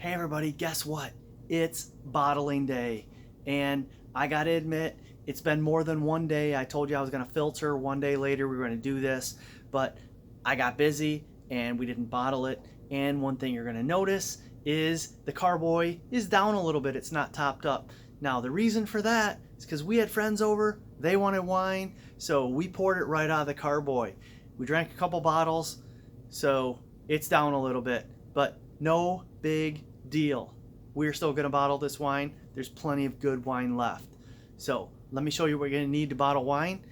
Hey everybody, guess what? It's bottling day, and I gotta admit, it's been more than one day. I told you I was gonna filter. One day later we were gonna do this, but I got busy and we didn't bottle it. And one thing you're gonna notice is the carboy is down a little bit. It's not topped up. Now the reason for that is because we had friends over, they wanted wine, so we poured it right out of the carboy. We drank a couple bottles, so it's down a little bit, but no big deal. We're still going to bottle this wine. There's plenty of good wine left. So let me show you what you're going to need to bottle wine,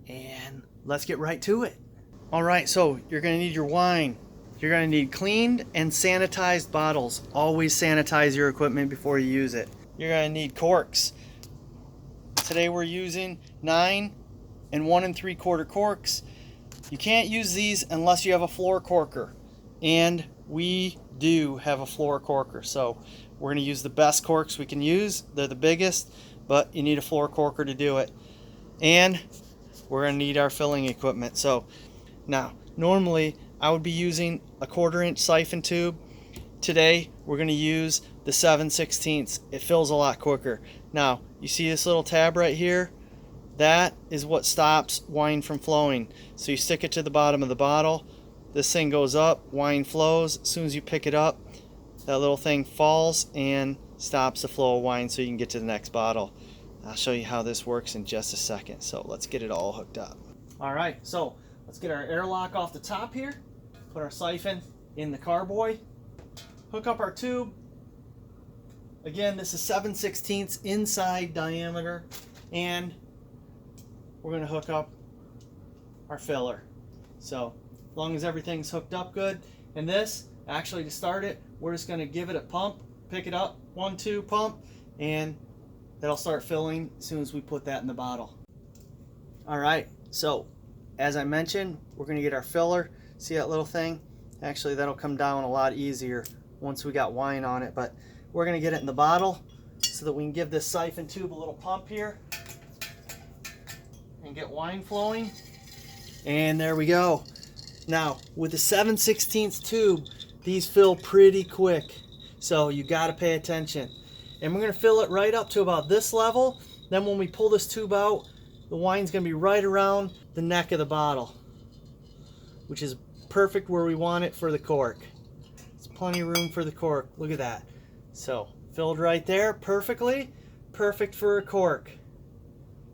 and let's get right to it. All right, so you're going to need your wine. You're going to need cleaned and sanitized bottles. Always sanitize your equipment before you use it. You're going to need corks. Today we're using 9 1 3/4 corks. You can't use these unless you have a floor corker, and we do have a floor corker, so we're going to use the best corks we can use. They're the biggest, but you need a floor corker to do it. And we're going to need our filling equipment. So now normally I would be using a 1/4 inch siphon tube. Today we're going to use the 7/16. It fills a lot quicker. Now you see this little tab right here? That is what stops wine from flowing. So you stick it to the bottom of the bottle. This thing goes up, wine flows. As soon as you pick it up, that little thing falls and stops the flow of wine so you can get to the next bottle. I'll show you how this works in just a second. So let's get it all hooked up. All right, so let's get our airlock off the top here. Put our siphon in the carboy. Hook up our tube. Again, this is 7/16 inside diameter. And we're gonna hook up our filler. So as long as everything's hooked up good. And this, actually to start it, we're just going to give it a pump, pick it up, 1, 2, pump, and that'll start filling as soon as we put that in the bottle. Alright, so as I mentioned, we're going to get our filler. See that little thing? Actually, that'll come down a lot easier once we got wine on it, but we're going to get it in the bottle so that we can give this siphon tube a little pump here and get wine flowing. And there we go. Now, with the 7/16 tube, these fill pretty quick, so you got to pay attention. And we're going to fill it right up to about this level. Then when we pull this tube out, the wine's going to be right around the neck of the bottle, which is perfect where we want it for the cork. There's plenty of room for the cork. Look at that. So, filled right there perfectly. Perfect for a cork.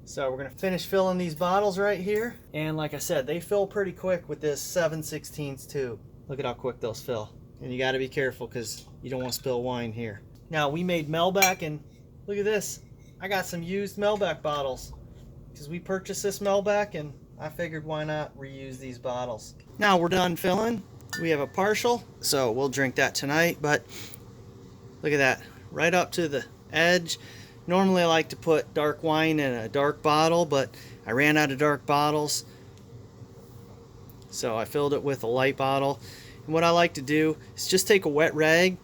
So we're going to finish filling these bottles right here. And like I said, they fill pretty quick with this 7/16 tube. Look at how quick those fill. And you got to be careful because you don't want to spill wine here. Now we made Malbec, and look at this. I got some used Malbec bottles because we purchased this Malbec, and I figured why not reuse these bottles. Now we're done filling. We have a partial, so we'll drink that tonight. But look at that, right up to the edge. Normally I like to put dark wine in a dark bottle, but I ran out of dark bottles, so I filled it with a light bottle. And what I like to do is just take a wet rag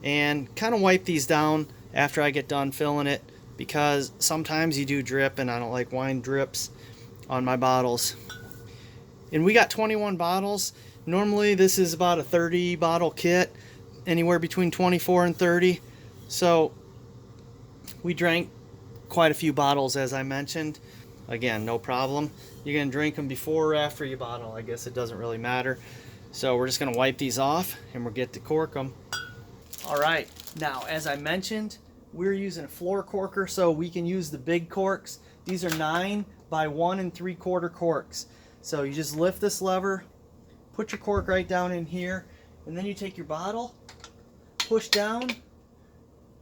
and kind of wipe these down after I get done filling it, because sometimes you do drip, and I don't like wine drips on my bottles. And we got 21 bottles. Normally this is about a 30 bottle kit, anywhere between 24 and 30. So we drank quite a few bottles, as I mentioned. Again, no problem. You're going to drink them before or after you bottle. I guess it doesn't really matter. So we're just going to wipe these off, and we'll get to cork them. All right. Now, as I mentioned, we're using a floor corker, so we can use the big corks. These are 9 by 1 3/4 corks. So you just lift this lever, put your cork right down in here, and then you take your bottle, push down,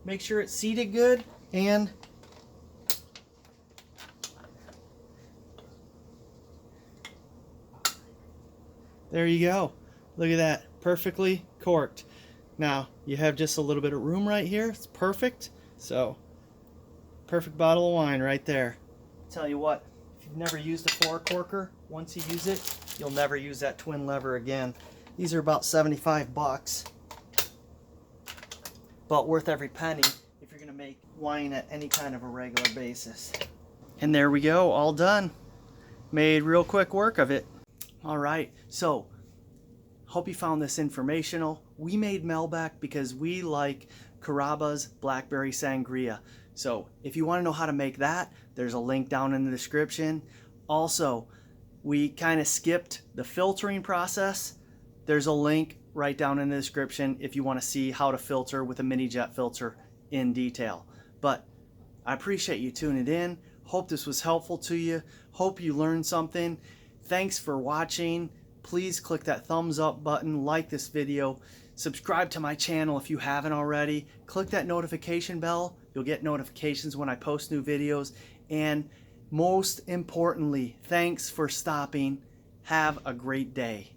make sure it's seated good, and there you go. Look at that, perfectly corked. Now you have just a little bit of room right here. It's perfect. So perfect bottle of wine right there. Tell you what, if you've never used a floor corker, once you use it, you'll never use that twin lever again. These are about 75 bucks, but worth every penny if you're going to make wine at any kind of a regular basis. And there we go, all done. Made real quick work of it. All right, so Hope you found this informational. We made Malbec because we like Carrabba's Blackberry Sangria. So if you want to know how to make that, there's a link down in the description. Also, we kind of skipped the filtering process. There's a link right down in the description if you want to see how to filter with a mini jet filter in detail. But I appreciate you tuning in. Hope this was helpful to you. Hope you learned something. Thanks for watching. Please click that thumbs up button, like this video, subscribe to my channel if you haven't already. Click that notification bell. You'll get notifications when I post new videos. And most importantly, thanks for stopping. Have a great day.